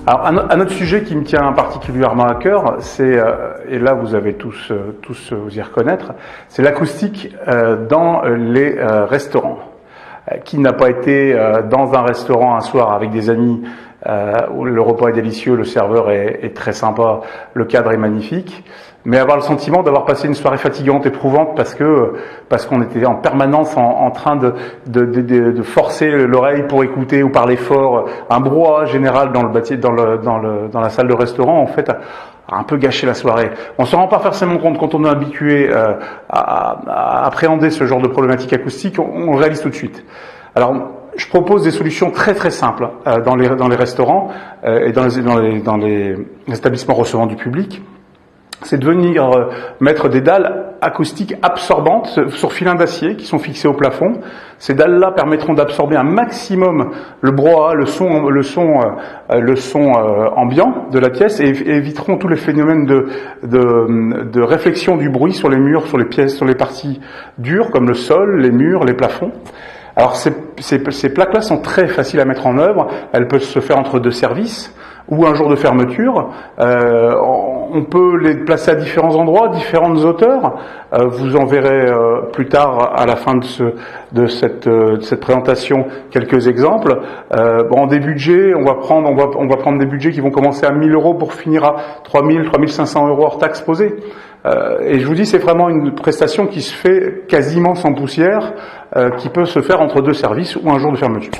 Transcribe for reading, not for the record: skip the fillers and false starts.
Alors, un autre sujet qui me tient particulièrement à cœur, c'est, et là vous avez tous vous y reconnaître, c'est l'acoustique dans les restaurants. Qui n'a pas été dans un restaurant un soir avec des amis où le repas est délicieux, le serveur est très sympa, le cadre est magnifique, mais avoir le sentiment d'avoir passé une soirée fatigante, éprouvante, parce qu'on était en permanence en train de forcer l'oreille pour écouter ou parler fort, un brouhaha général dans la salle de restaurant, en fait, a un peu gâché la soirée. On se rend pas forcément compte quand on est habitué à appréhender ce genre de problématique acoustique, on le réalise tout de suite. Alors, je propose des solutions très très simples dans les restaurants et dans les établissements recevant du public. C'est de venir mettre des dalles acoustiques absorbantes sur filins d'acier qui sont fixés au plafond. Ces dalles-là permettront d'absorber un maximum le brouhaha, le son ambiant de la pièce et éviteront tous les phénomènes de réflexion du bruit sur les murs, sur les pièces, sur les parties dures comme le sol, les murs, les plafonds. Alors ces plaques-là sont très faciles à mettre en œuvre. Elles peuvent se faire entre deux services ou un jour de fermeture. On peut les placer à différents endroits, différentes hauteurs. Vous en verrez plus tard à la fin de cette présentation quelques exemples. En des budgets, on va prendre des budgets qui vont commencer à 1 000 € pour finir à 3 000, 3 500 € hors taxes posées. Et je vous dis, c'est vraiment une prestation qui se fait quasiment sans poussière, qui peut se faire entre deux services ou un jour de fermeture.